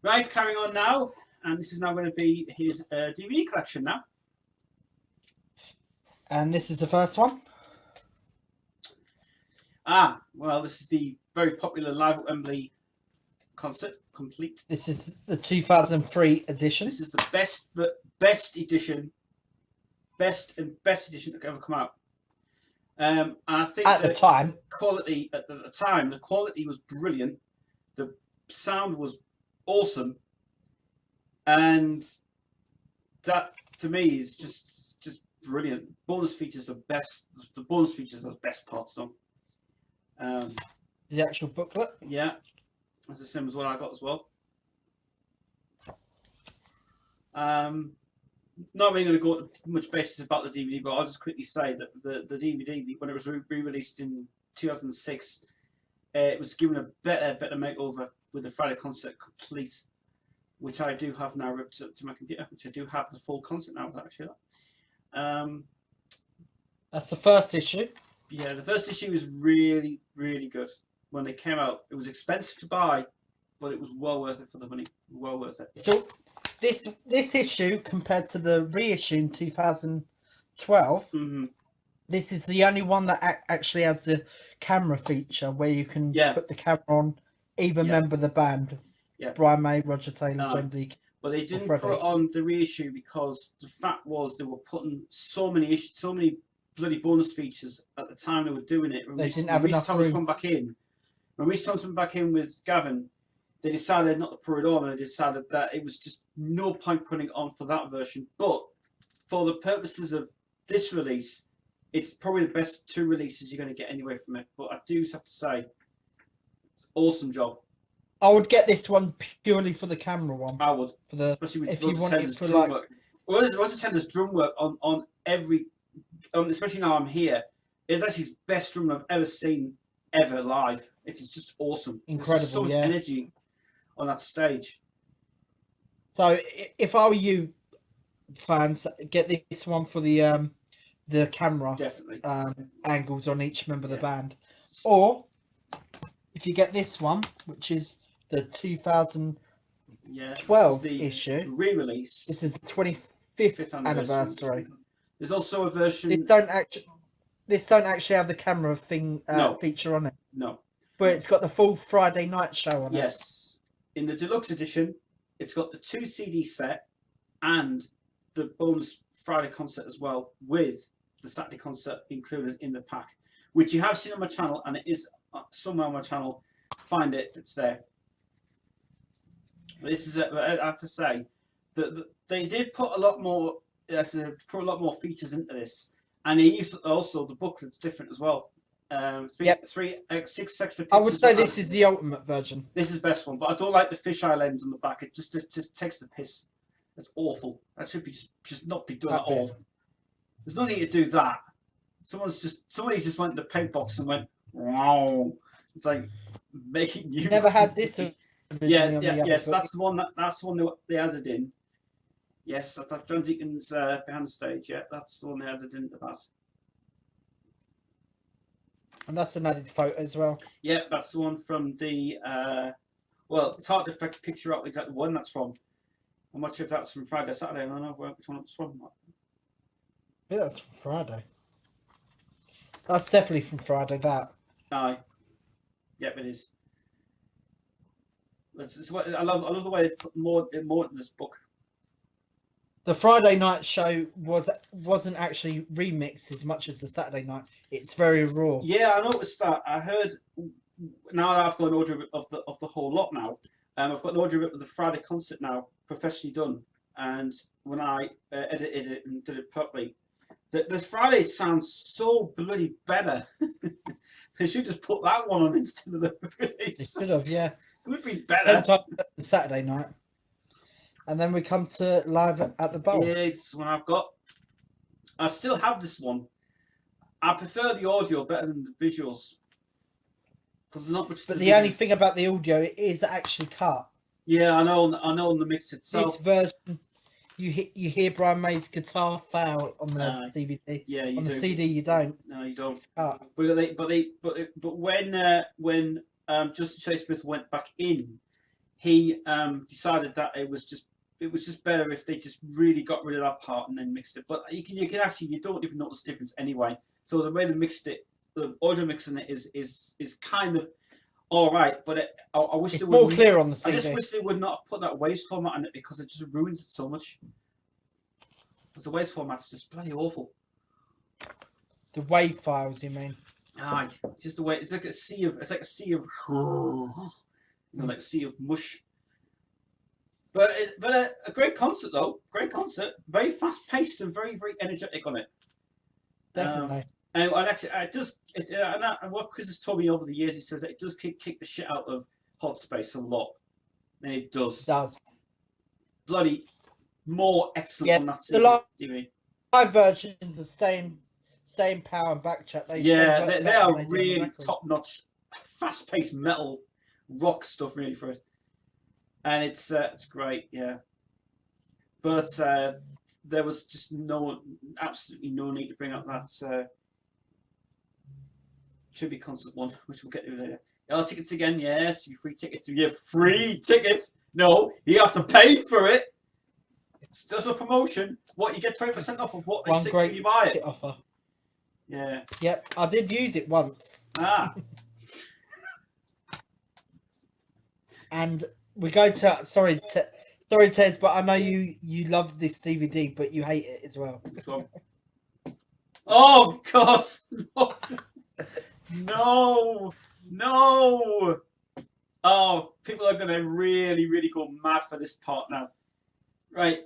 Right, carrying on now, and this is now going to be his DVD collection now. And this is the first one. Ah, well, this is the very popular Live at Wembley concert, complete. This is the 2003 edition. This is the best edition that ever come out. And I think At the time, quality at the time, the quality was brilliant. The sound was awesome, and that to me is just brilliant. Bonus features are best. The bonus features are the best parts of. The actual booklet. Yeah, that's the same as what I got as well. Not really going to go into much basis about the DVD, but I'll just quickly say that the DVD, when it was re-released in 2006, it was given a better makeover with the Friday concert complete, which I do have now ripped to my computer, which I do have the full concert now, actually. That's the first issue. Yeah, the first issue was really, really good. When it came out, it was expensive to buy, but it was well worth it for the money. Well worth it. So this issue, compared to the reissue in 2012, this is the only one that actually has the camera feature where you can put the camera on either member of the band. Yeah. Brian May, Roger Taylor, Jen Deacon. But they didn't put it on the reissue because the fact was they were putting so many bloody bonus features at the time they were doing it. They didn't have enough room. When Reece Thomas went back in with Gavin, they decided not to put it on, and they decided that it was just no point putting it on for that version. But for the purposes of this release, it's probably the best two releases you're going to get anyway from it. But I do have to say, it's an awesome job. I would get this one purely for the camera one. I would, for the especially with if you want it for like work. Roger Taylor's drum work on every, especially now I'm here. It's actually his best drum I've ever seen ever live. It's just awesome. Incredible. There's so much energy on that stage. So if I were you, fans, get this one for the camera. Definitely. Angles on each member of the band, or if you get this one, which is the 2012 issue, re-release. This is the 25th anniversary. There's also a version. This don't actually have the camera thing feature on it. No. But it's got the full Friday night show on it. Yes. In the deluxe edition, it's got the 2 CD set and the bonus Friday concert as well, with the Saturday concert included in the pack, which you have seen on my channel, and it is somewhere on my channel. Find it, it's there. This is I have to say that they did put a lot more. Put a lot more features into this, and they used also the booklet's different as well. 6 extra pictures. I would say this is the ultimate version. This is the best one, but I don't like the fisheye lens on the back. It just takes the piss. That's awful. That should be just not be done at all. There's no need to do that. Somebody just went in the paint box and went, wow. It's like making you. Never had this. Yes, that's the one they added in. Yes, that's John Deacon's behind the stage. Yeah, that's the one they added into that. And that's an added photo as well. Yeah, that's the one from the. Well, it's hard to picture out exactly when that's from. I'm not sure if that's from Friday or Saturday. I don't know which one it's from. Yeah, that's from Friday. That's definitely from Friday. That. Aye. Yep, it is. I love the way they put more in this book. The Friday night show wasn't actually remixed as much as the Saturday night. It's very raw. Yeah, I noticed that. I heard now that I've got an audio of the whole lot now. I've got an audio of the Friday concert now, professionally done. And when I edited it and did it properly, the Friday sounds so bloody better. They should just put that one on instead of the release. They should have, yeah. It would be better. The Saturday night. And then we come to Live at the Bowl. Yeah, it's one I've got. I still have this one. I prefer the audio better than the visuals. Because there's not much. But the only thing about the audio, it is actually cut. Yeah, I know on the mix itself. This version, you hear Brian May's guitar fail on the DVD. Yeah, you on do. the CD you don't. No, you don't. It's cut. But when Justin Chase Smith went back in he decided that it was just better if they just really got rid of that part and then mixed it. But you can actually, you don't even notice the difference anyway. So the way they mixed it, the audio mixing it is kind of all right. But I wish it's they more would clear on the CD. I just wish they would not have put that waves format in it because it just ruins it so much. Because the waves format's just bloody awful. The WAV files, you mean? Aye, just the way it's like a sea of like a sea of mush. But a great concert though, great concert, very fast paced and very energetic on it. Definitely. And actually, and what Chris has told me over the years, he says that it does kick the shit out of Hot Space a lot. And it does. It does. Bloody more excellent on that DVD. Live versions are same power and back chat. They are really top notch, fast paced metal rock stuff really for us. And it's great, yeah. But there was just absolutely no need to bring up that tribute concert one, which we'll get to later. Tickets again, yes, you free tickets. You free tickets. No, you have to pay for it. It's just a promotion. What, you get 20% off of what they say when you buy it. Offer. Yeah. Yep, I did use it once. Ah. And we go to sorry Ted, but I know you love this DVD, but you hate it as well. Which one? Oh God! No! No! Oh, people are gonna really go mad for this part now. Right.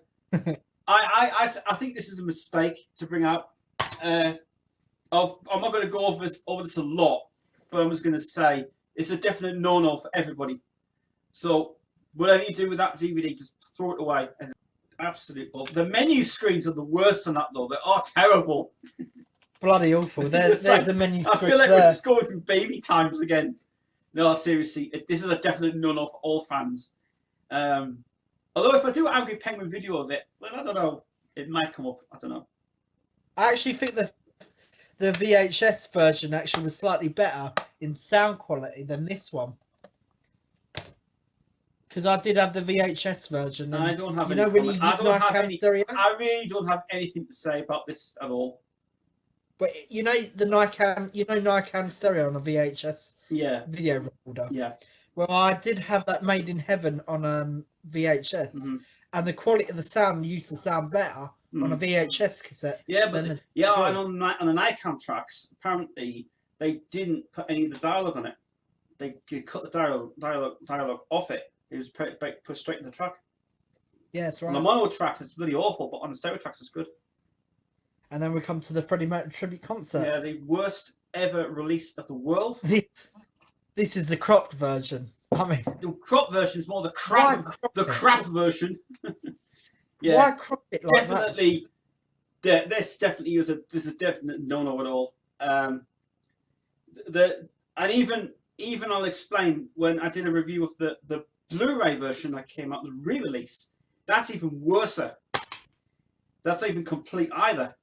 I think this is a mistake to bring up. I'm not going to go over this a lot, but I'm just going to say it's a definite no-no for everybody. So whatever you do with that DVD, just throw it away. Absolute awful. The menu screens are the worst on that though. They are terrible. Bloody awful. There's like, the menu screens. I feel like we're just going through baby times again. No, seriously, this is a definite no-no for all fans. Although if I do an Angry Penguin video of it, well, I don't know. It might come up. I don't know. I actually think the VHS version actually was slightly better in sound quality than this one. Because I did have the VHS version. I don't have any. I really don't have anything to say about this at all. But you know the Nikon stereo on a VHS video recorder. Yeah. Well, I did have that Made in Heaven on VHS, and the quality of the sound used to sound better on a VHS cassette. Yeah, but and on the Nikon tracks, apparently they didn't put any of the dialogue on it. They cut the dialogue off it. It was put straight in the track. Yeah, that's right. On the mono tracks, it's really awful, but on the stereo tracks, it's good. And then we come to the Freddie Mercury tribute concert. Yeah, the worst ever release of the world. This is the cropped version. I mean, the cropped version is more the crap version. Yeah, why crop it like definitely. That? This definitely is a definite no at all. And even I'll explain when I did a review of the Blu-ray version that came out, the re-release. That's even worse. That's not even complete either.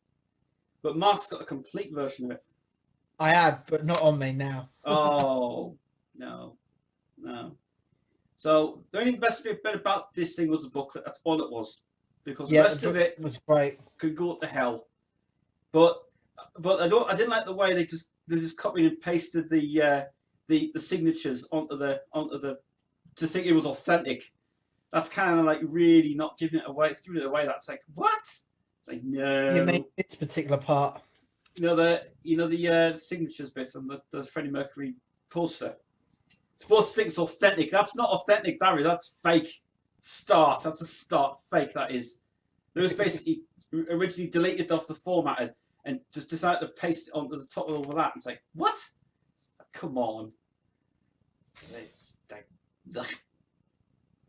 But Mark's got the complete version of it. I have, but not on me now. Oh, no. So the only best bit about this thing was the booklet. That's all it was. Because the rest of it was great. Could go to hell. But I didn't like the way they just copied and pasted the signatures onto the to think it was authentic. That's kind of like really not giving it away. It's giving it away. That's like, what? It's like, no. You mean this particular part? The signatures bits on the Freddie Mercury poster. It's supposed to think it's authentic. That's not authentic, Barry. That's fake. That's a start. Fake, that is. They was basically originally deleted off the formatted and just decided to paste it onto the top of all of that. It's like, what? Come on. It's like,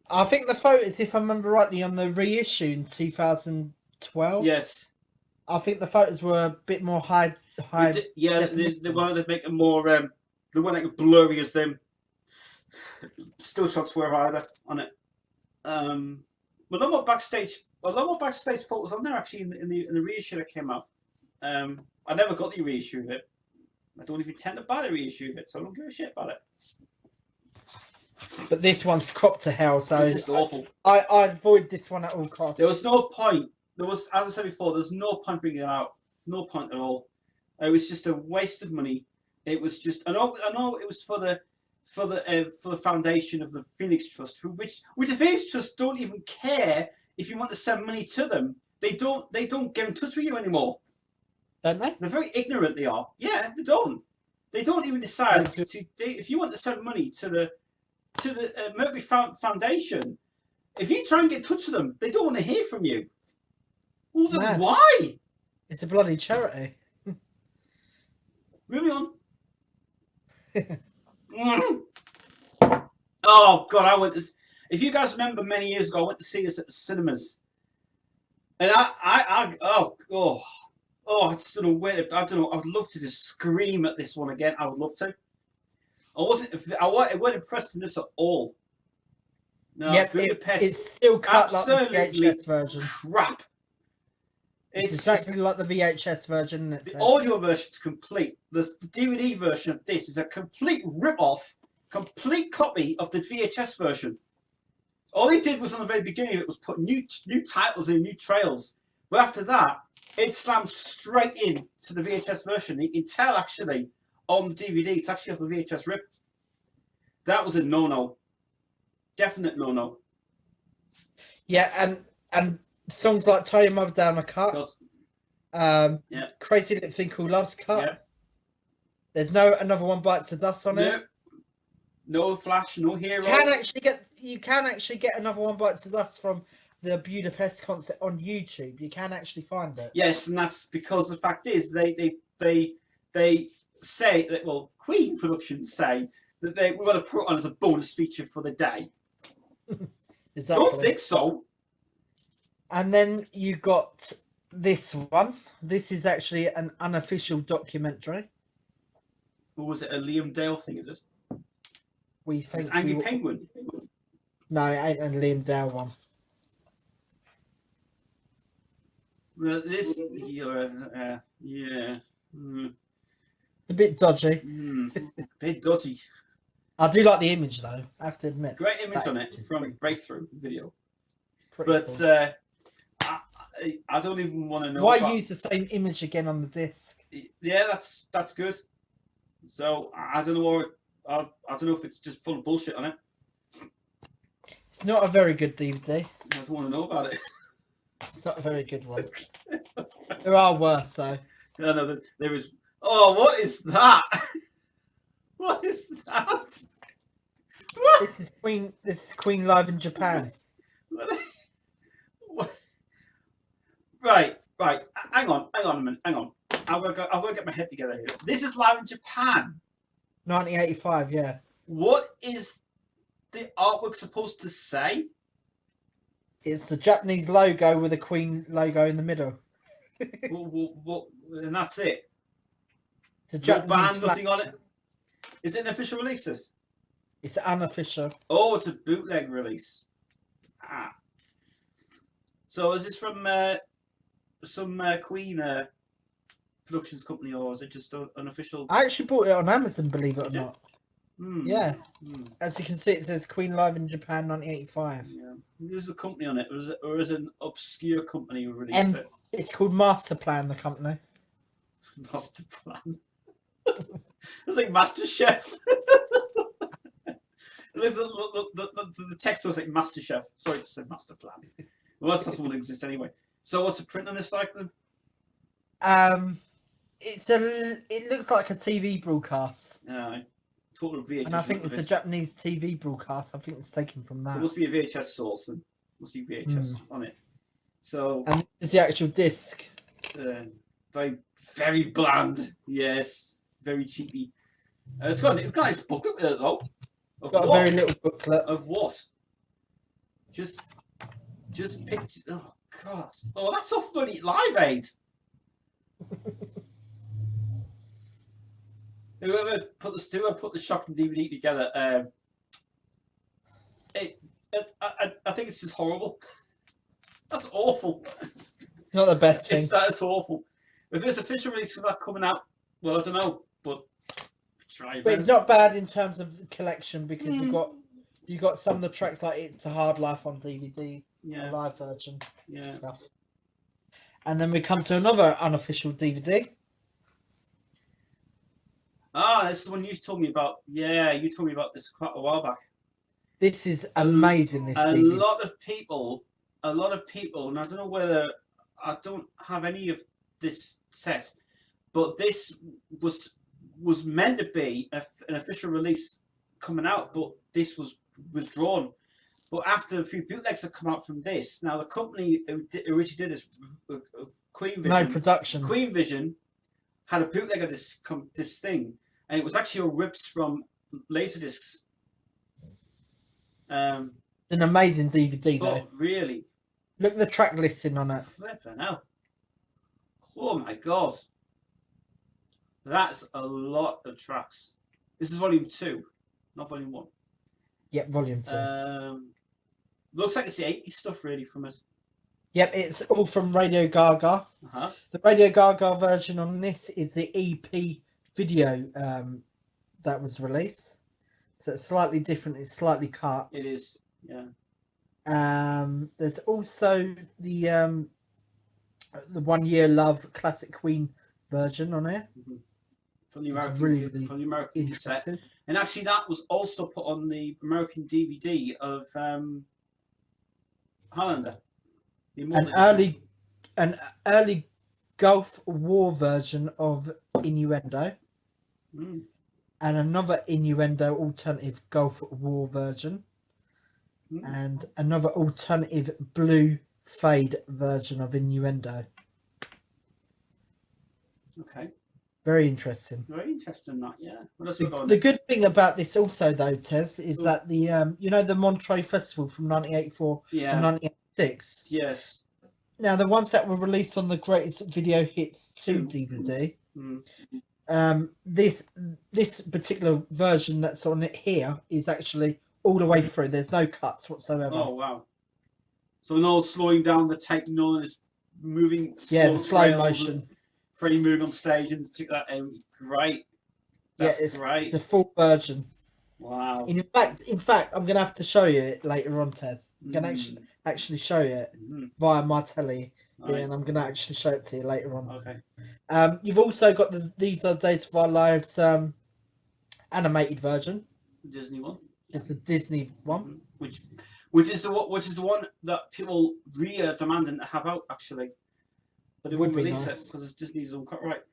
I think the photos, if I remember rightly, on the reissue in 2012. Yes. I think the photos were a bit more high. Yeah, they wanted to make it more. They weren't like blurry as them. Still shots were either on it. But a lot more backstage photos on there actually in the reissue that came out. I never got the reissue of it. I don't even tend to buy the reissue of it, so I don't give a shit about it. But this one's cropped to hell, so it's just awful. I avoid this one at all costs. There was no point. There was, as I said before, there's no point bringing it out. No point at all. It was just a waste of money. It was just. I know it was for the foundation of the Phoenix Trust, which the Phoenix Trust don't even care if you want to send money to them. They don't get in touch with you anymore. Don't they? They're very ignorant. They are. Yeah, they don't. They don't even decide if you want to send money to the Mercury Foundation. If you try and get in touch with them, they don't want to hear from you. Well, why? It's a bloody charity. Moving on. Oh God, I went to. If you guys remember, many years ago, I went to see this at the cinemas, and I just don't know where. I don't know. I would love to just scream at this one again. I would love to. I wasn't impressed in this at all. No, yep, Budapest. It's still cut like the VHS version. Crap. It's exactly like the VHS version. The audio version is complete. The DVD version of this is a complete rip-off, complete copy of the VHS version. All he did was on the very beginning of it was put new titles in, new trails. But after that, it slammed straight in to the VHS version. You can tell actually on the DVD, it's actually off the VHS rip. That was a no-no. Definite no-no. Yeah, and songs like Tie Your Mother Down are cut. Crazy Little Thing Called Love's cut. Yeah. There's no Another One Bites the Dust on it. No Flash, no Hero. You can actually get Another One Bites the Dust from the Budapest concert on YouTube. You can actually find it. Yes, and that's because the fact is they say that, well, Queen Productions say that we want to put it on as a bonus feature for the day. Exactly. Don't think so. And then you got this one. This is actually an unofficial documentary. Or was it a Liam Dale thing, is it? We think Angry Penguin. No, it ain't a Liam Dale one. Well, this yeah. Mm. It's a bit dodgy. A bit dodgy. I do like the image though, I have to admit. Great image on it from Breakthrough video. Pretty cool. I don't even want to know. Why use the same image again on the disc? Yeah, that's good. So I don't know I don't know if it's just full of bullshit on it. It's not a very good DVD. I don't want to know about it. It's not a very good one. There are worse though. No, there is. Oh, what is that? What is that? What? This is Queen live in Japan. What? Right. Hang on a minute. Hang on. I'll go get my head together here. This is live in Japan. 1985, yeah. What is the artwork supposed to say? It's the Japanese logo with a Queen logo in the middle. And that's it. It's a Japanese band, nothing on it. Is it an official release? This? It's unofficial. Oh, it's a bootleg release. Ah. So is this from some Queen productions company, or is it just an unofficial? I actually bought it on Amazon, believe it or not. Yeah. Mm. As you can see, it says Queen Live in Japan 1985. Yeah. Who's the company on it? Or is it an obscure company who released it? It's called Master Plan, the company. Master Plan. It's like Master Chef. The text was like Master Chef. Sorry, it said Master Plan. Well, that's not one exist anyway. So what's the print on this like then? It looks like a TV broadcast. Total VHS. And I think it's a Japanese TV broadcast. I think it's taken from that. So it must be a VHS source and must be VHS on it. So and it's the actual disc. Very, very bland. Yes. Very cheapy. It's got a nice booklet with it though. Got a very little booklet. Of what? Just pictures. Oh God. Oh, that's off bloody Live Aid. Whoever put the shocking DVD together, I think it's just horrible. That's awful. Not the best thing. That's awful. If there's official release of that coming out, well, I don't know, but try. But it's not bad in terms of collection because you've got You got some of the tracks like It's a Hard Life on DVD, Yeah. a live version, Yeah. stuff. And then we come to another unofficial DVD. Ah, this is the one you told me about. Yeah, you told me about this quite a while back. This is amazing. This a DVD. lot of people, and I don't know whether I don't have any of this set, but this was meant to be an official release coming out, but this was withdrawn. But after a few bootlegs have come out from this, now the company who originally did this, Queen Vision, No production. Queen Vision had a bootleg of this thing, and it was actually all rips from Laserdiscs. An amazing DVD though. Really, look at the track listing on it. Flipping hell! Oh my god, that's a lot of tracks. This is volume 2, not volume 1. Yep, volume 2. Looks like it's the 80s stuff really from us. Yep, it's all from Radio Gaga. The Radio Gaga version on this is the EP video that was released. So it's slightly different. It's slightly cut. It is, yeah. There's also the 1 Year Love classic Queen version on here. From the American cassette. And actually that was also put on the American DVD of Highlander. An early Gulf War version of Innuendo. And another Innuendo alternative Gulf War version. And another alternative blue fade version of Innuendo. Okay. Very interesting. Very interesting, that, yeah. What else we got? The good thing about this also, though, Tez, is that the you know, the Montreal Festival from 1984 and 1986. Yes. Now the ones that were released on the Greatest Video Hits 2 DVD. This particular version that's on it here is actually all the way through. There's no cuts whatsoever. Oh wow! So no slowing down the tape, no, it's moving. Yeah, the slow motion. Freddie moving on stage and took that out. Great. That's great. It's the full version. Wow. In fact, I'm gonna have to show you it later on, Tez. I'm gonna actually show you it via my telly, and I'm gonna actually show it to you later on. Okay. You've also got the These Are Days of Our Lives animated version. Disney one. It's a Disney one. Which is the one that people really are demanding to have out actually, but they wouldn't release it because it's Disney's own copyright.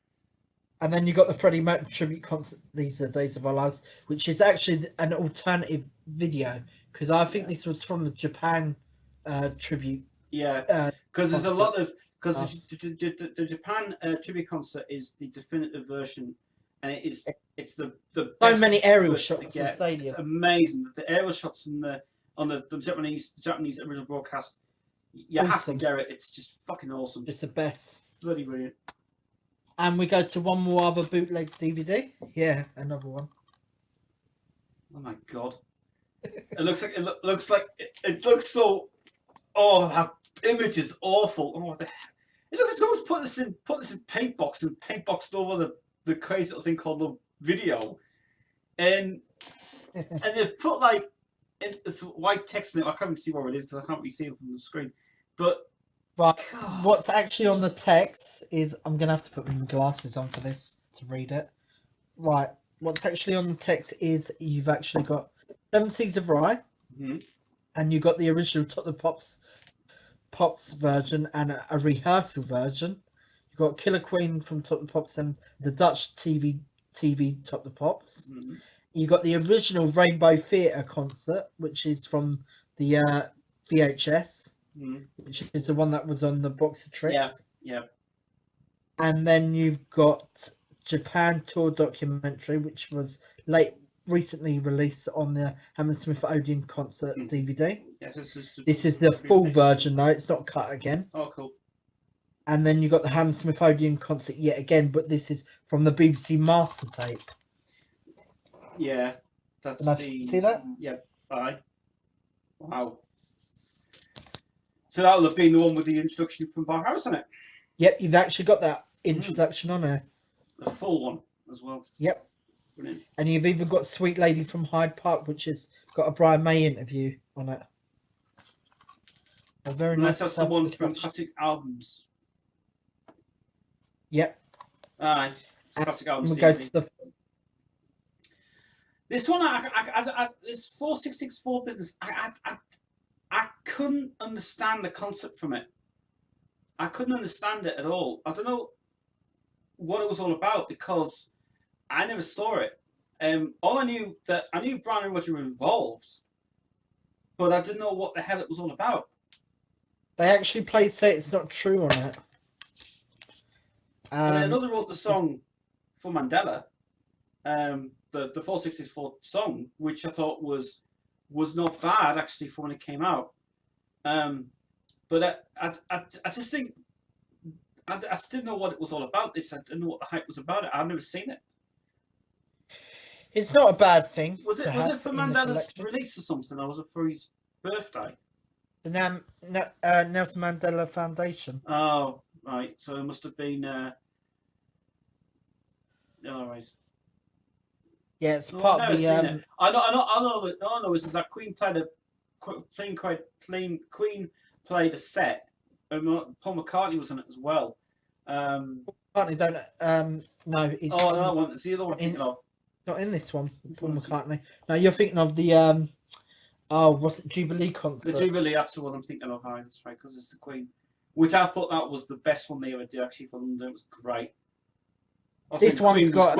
And then you got the Freddie Mercury tribute concert, These Are Days of Our Lives, which is actually an alternative video because I think this was from the Japan tribute. Yeah, because there's a lot of the Japan tribute concert is the definitive version, and it's the so best many aerial shots in the stadium. It's amazing. The aerial shots on the Japanese original broadcast. You have to get it. It's just fucking awesome. It's the best. Bloody brilliant. And we go to one more other bootleg DVD. Yeah, another one. Oh my god! It looks like it looks so. Oh, that image is awful. Oh, what the heck? It looks like someone's put this in paintbox and paintboxed over the crazy little thing called the video, and they've put like this white text in it. I can't even see what it is because I can't really see it from the screen. But what's actually on the text is I'm gonna have to put my glasses on for this to read it. Right, what's actually on the text is you've actually got 7 Seas of Rye, and you got the original Top the Pops version and a rehearsal version. You got Killer Queen from Top the Pops and the Dutch TV Top the Pops. You got the original Rainbow Theatre concert, which is from the VHS, which is the one that was on the Box of Tricks. Yeah. And then you've got Japan Tour documentary, which was recently released on the Hammersmith Odeon concert DVD. Yes, this is the full version though; it's not cut again. Oh, cool. And then you got the Hammersmith Odeon concert yet again, but this is from the BBC master tape. Yeah, that's see that? Yeah, aye. Wow. So that'll have been the one with the introduction from Barhouse on it. Yep, you've actually got that introduction on there. The full one as well. Yep. Brilliant. And you've even got Sweet Lady from Hyde Park, which has got a Brian May interview on it. A very Unless nice. that's the one from classic albums. Yep. Aye. It's classic albums. We'll go to the... This one, this 4664 business, I couldn't understand the concept from it. I couldn't understand it at all. I don't know what it was all about because I never saw it. All I knew Brian and Roger were involved, but I didn't know what the hell it was all about. They actually played "Say It's Not True" on it. And another wrote the song for Mandela, the 4664 song, which I thought was not bad actually for when it came out. But I just think I just didn't know what it was all about. This I didn't know what the hype was about it. I've never seen it. It's not a bad thing. Was it for Mandela's release or something, or was it for his birthday? The Nelson Mandela Foundation. Oh, right. So it must have been. Anyways. Yeah, it's part of the. I know. This is that Queen played a set. Paul McCartney was on it as well. McCartney don't. No. It's the other one I'm thinking of. Not in this one, Paul McCartney. No, you're thinking of the what's it, Jubilee concert? The Jubilee, that's the one I'm thinking of. Hi, that's right, because it's the Queen. Which I thought that was the best one they ever did actually for London. It was great. This one's got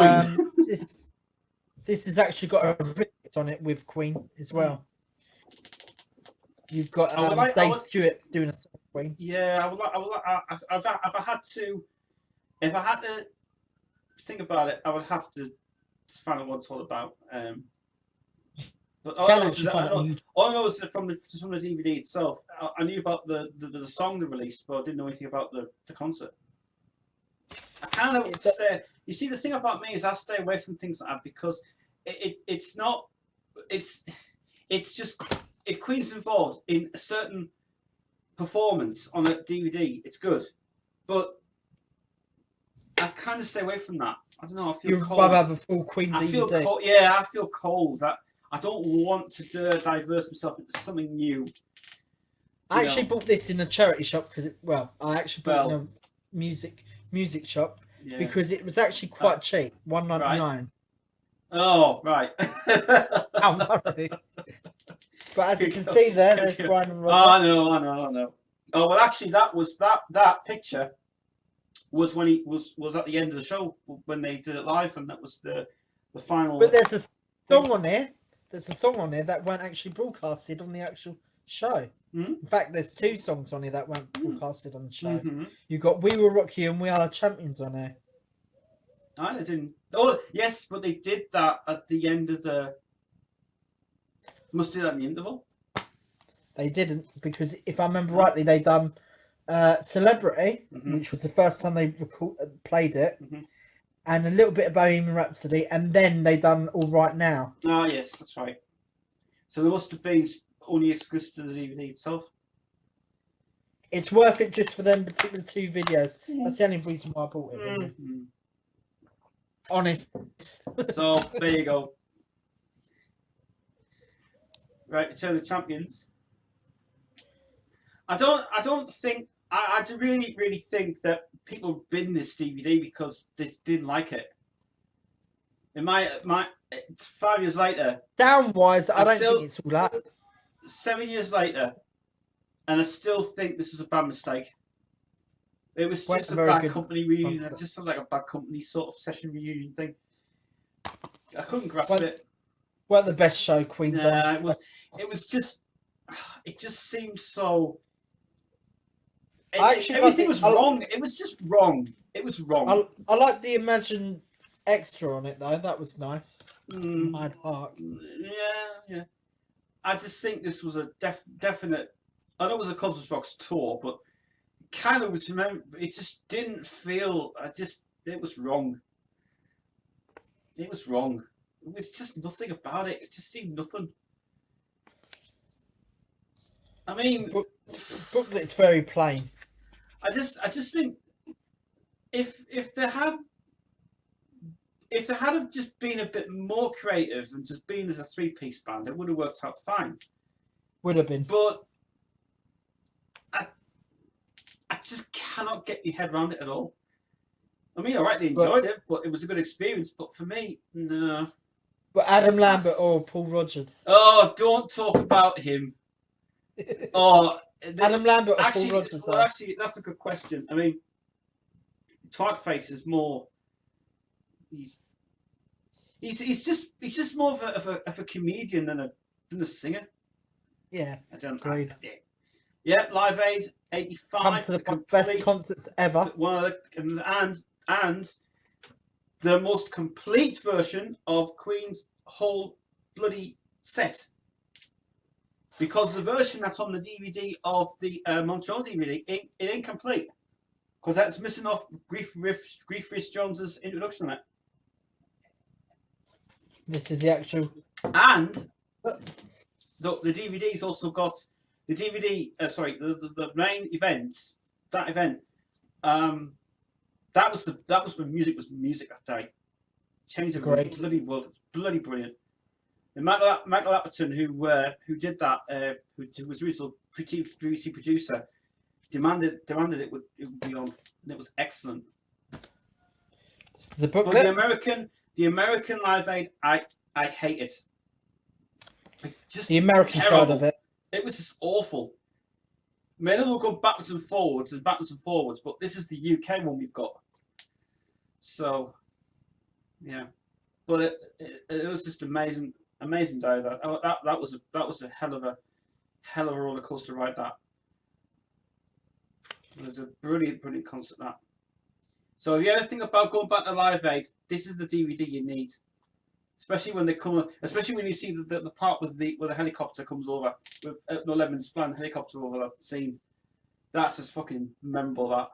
this has actually got a remix on it with Queen as well. You've got Dave Stewart doing a song with Queen. Yeah, if I had to think about it, I would have to find out what it's all about. But all I know is that from the DVD itself, I knew about the song they released, but I didn't know anything about the concert. I kind of say, you see, the thing about me is I stay away from things like that because it's just, if Queen's involved in a certain performance on a DVD, it's good, but I kind of stay away from that. I don't know. I feel cold. You'd rather have a full Queen DVD. I feel cold. Yeah, I feel cold. I don't want to diverse myself into something new. I actually bought this in a charity shop because I actually bought it in a music shop because it was actually quite cheap, $1.99. Right. Oh, right. I'm worried. But as you can see there's Brian and Roger. Oh, I know. Oh, well, actually, that picture was when he was at the end of the show when they did it live, and that was the final. But there's a song on there. There's a song on there that weren't actually broadcasted on the actual show. Mm-hmm. In fact, there's two songs on here that weren't broadcasted on the show. Mm-hmm. You got "We Will Rock You" and "We Are the Champions" on there. They didn't. Oh, yes, but they did that at the end of the. Must have done that in the interval. They didn't, because if I remember rightly, they done "Celebrity," which was the first time they played it, and a little bit of Bohemian Rhapsody, and then they done "All Right Now." Oh, yes, that's right. So there must have been only exclusive to the DVD itself. It's worth it just for them particular two videos. That's the only reason why I bought it. Really. Honest. So there you go. Right, Return of the Champions. I really think that people bin this DVD because they didn't like it. In my 5 years later. Sound wise, I don't think it's all that. 7 years later, and I still think this was a bad mistake. It was just a bad company reunion, just like a bad company sort of session reunion thing. I couldn't grasp it. Well, the best show Queen done. It just seemed so. Everything was wrong. It was just wrong. It was wrong. I like the Imagine extra on it though. That was nice. Hyde Park. Yeah. I just think this was a definite. I know it was a Cosmos Rocks tour, but kind of was. It just didn't feel. It was wrong. It was wrong. It was just nothing about it. It just seemed nothing. I mean, booklet's very plain. I just think if they had if they had have just been a bit more creative and just been as a 3-piece band, it would have worked out fine. Would have been. But I just cannot get your head around it at all. I mean, all right, they enjoyed it, but it was a good experience. But for me, no. But Adam Lambert or Paul Rodgers? Oh, don't talk about him. Oh, Adam Lambert or actually, Paul Rodgers? Well, actually, that's a good question. I mean, Typeface is more. He's just more of a comedian than a singer. Yeah, I don't. agreed. Yeah, Live Aid '85. Come to the best concerts ever. One and the most complete version of Queen's whole bloody set. Because the version that's on the DVD of the Montreal DVD, it ain't complete. Because that's missing off Grief Rhys Jones's introduction on it. This is the actual. And the DVD's also got the DVD. The main events. That event. That was when music was music that day. Changed the bloody world. It was bloody brilliant. And Michael Appleton, who did that, who was original BBC producer, demanded it would be on, and it was excellent. This is the booklet. But the American Live Aid, I hate it. Just the American terrible. side of it. It was just awful. I mean, it'll go backwards and forwards, but this is the UK one we've got. So, yeah, but it was just amazing day. That was a hell of a roller coaster ride. That it was a brilliant concert. That. So if you ever think about going back to Live Aid, this is the DVD you need. Especially when they come, especially when you see the part where the helicopter comes over, with No Lemons flying the helicopter over that scene. That's just fucking memorable. That.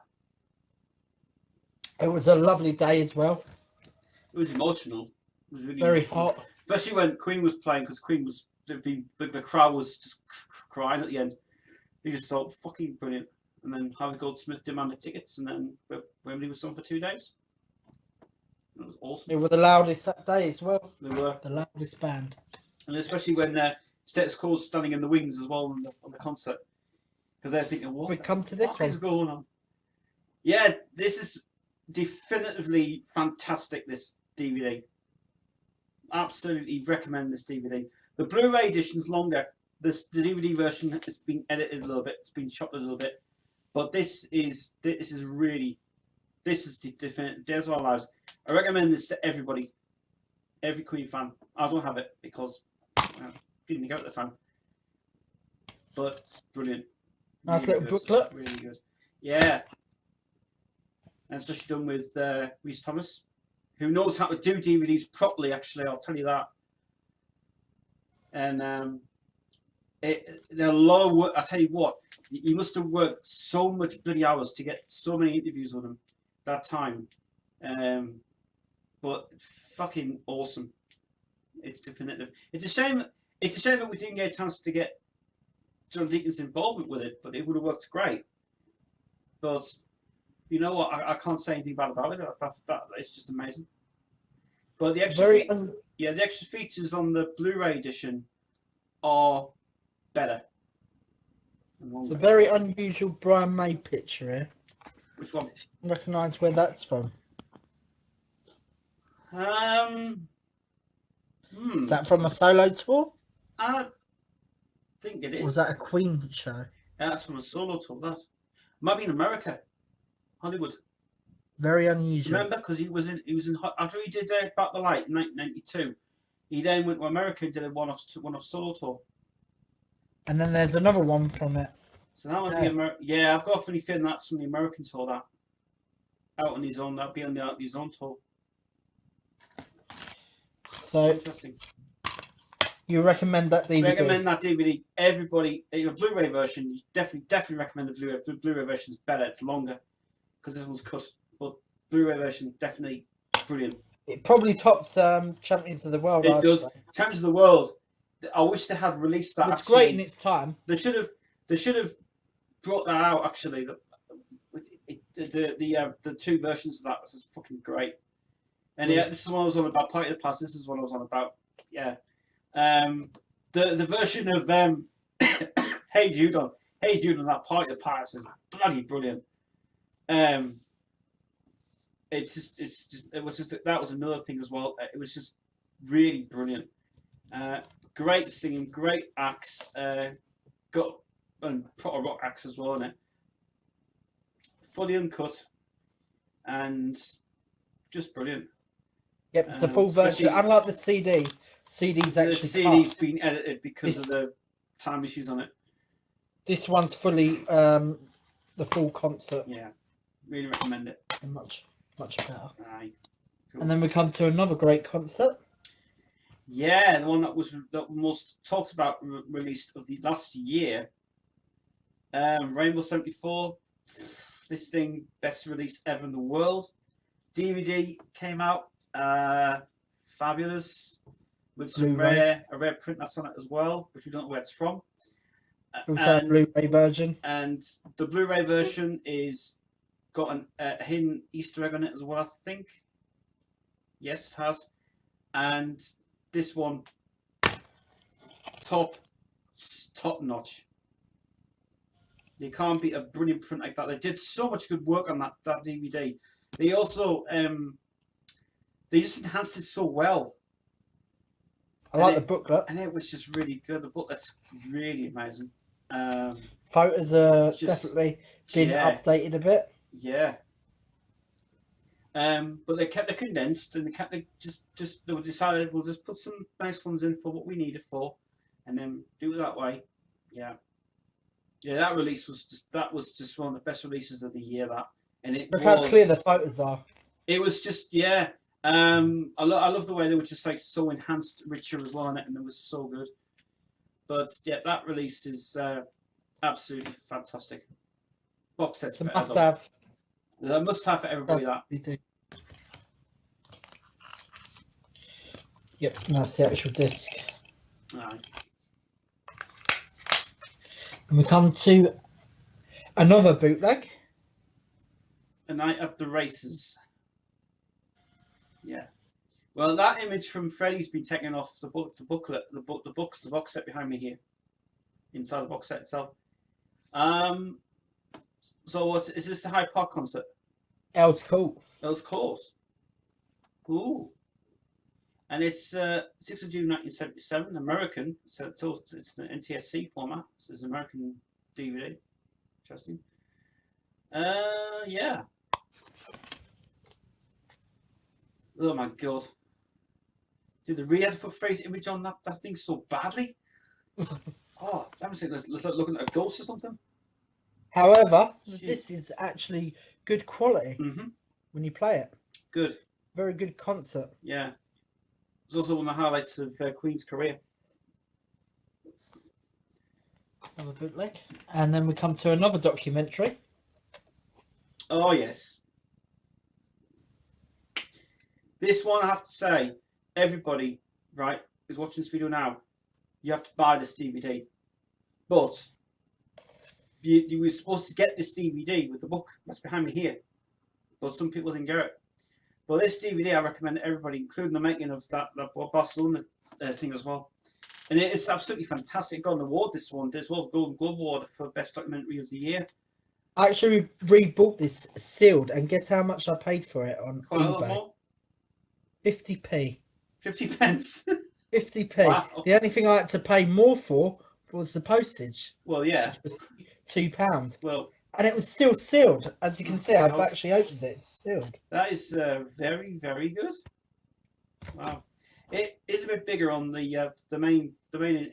It was a lovely day as well. It was emotional. It was really very emotional. hot. Especially when Queen was playing, because Queen was the crowd was just crying at the end. You just thought fucking brilliant. And then Harvey Goldsmith demanded tickets, and then Wembley was on for 2 days. It was awesome. They were the loudest that day as well. They were the loudest band, and especially when Status Quo's standing in the wings as well on the concert, because they're thinking, "What? We come to this one. Is going on?" Yeah, this is definitively fantastic. This DVD, absolutely recommend this DVD. The Blu-ray edition's longer. The DVD version has been edited a little bit. It's been chopped a little bit, but this is really. This is the definite Days of Our Lives. I recommend this to everybody, every Queen fan. I don't have it because I didn't get it at the time. But brilliant. Nice really little booklet. Really good. Yeah. And especially done with Rhys Thomas, who knows how to do DVDs properly, actually, I'll tell you that. And there are a lot of work. I tell you what, he must have worked so much bloody hours to get so many interviews with him that time. But fucking awesome. It's definitive. It's a shame that we didn't get a chance to get John Deacon's involvement with it, but it would have worked great. But you know what? I can't say anything bad about it. That it's just amazing. But the extra features on the Blu-ray edition are better. It's a very unusual Brian May picture here. Which one? Recognise where that's from. Is that from a solo tour? I think it is. Or was that a Queen show? That's from a solo tour. That might be in America, Hollywood. Very unusual. Remember, because he was in after he did Back the Light in 1992. He then went to America and did a one-off solo tour. And then there's another one from it. So that would be yeah, I've got a funny feeling that's from the American tour. That out on his own. That'd be on his own tour. So interesting. You recommend that DVD? Recommend that DVD. Everybody, the Blu-ray version. You definitely recommend the Blu-ray. The Blu-ray version is better. It's longer because this one's cut. But Blu-ray version definitely brilliant. It probably tops Champions of the World. It does. Champions of the World. I wish they had released that. It's great in its time. They should have brought that out. Actually, the two versions of that was just fucking great. And yeah, this is what I was on about. Party of the Past. This is what I was on about. Yeah. The version of Hey Jude on that Party of the Past is bloody brilliant. It was just that was another thing as well. It was just really brilliant. Great singing, great acts. Got proper rock acts as well in it. Fully uncut and just brilliant. Yep, it's the full version. Unlike the CD, CD's actually the CD's been edited because of the time issues on it. This one's fully the full concert. Yeah, really recommend it. And much better. Aye, cool. And then we come to another great concert. Yeah, the one that was most talked about, released of the last year. Rainbow 74. This thing, best release ever in the world. DVD came out. Fabulous, with some a rare print that's on it as well, which we don't know where it's from. Also a Blu-ray version. And the Blu-ray version is got a hidden Easter egg on it as well, I think. Yes, it has. And this one, top notch. You can't beat a brilliant print like that. They did so much good work on that DVD. They also they just enhanced it so well. I like the booklet. And it was just really good. The booklet's really amazing. Photos are definitely been updated a bit. Yeah. But they kept it condensed, and they decided we'll just put some nice ones in for what we need it for, and then do it that way. Yeah. Yeah, that release was just one of the best releases of the year. Look how clear the photos are. It was just I love the way they were just like so enhanced, richer as well in it, and it was so good. But yeah, that release is absolutely fantastic. Box sets, it's a must-have. A must-have for everybody. That we do. Yep, that's the actual disc. Aye. And we come to another bootleg. A Night at the Races. Yeah. Well, that image from Freddie's been taken off the booklet, the box set behind me here, inside the box set itself. So is this the Hyde Park concert? Earls Court. Earls Court. Ooh. And it's 6th of June 1977, American. So it's an NTSC format. So it's an American DVD. Interesting. Yeah. Oh my god. Did the really have to put Fraser image on that thing so badly? Oh, that was like looking at a ghost or something. However, this is actually good quality when you play it. Good. Very good concert. Yeah. It's also one of the highlights of Queen's career. Another bootleg. And then we come to another documentary. Oh, yes. This one, I have to say, everybody, right, who's watching this video now, you have to buy this DVD. But you were supposed to get this DVD with the book that's behind me here. But some people didn't get it. But this DVD, I recommend everybody, including the making of that Barcelona thing as well. And it's absolutely fantastic. Got an award, this one as well, Golden Globe Award for Best Documentary of the Year. I actually rebought this sealed, and guess how much I paid for it on Quite eBay? a lot more. 50p. 50 pence. 50p. Wow. The only thing I had to pay more for was the postage. Well, yeah. Which was £2. Well, and it was still sealed. As you can see, I've actually opened it. It's sealed. That is very, very good. Wow. It is a bit bigger on the main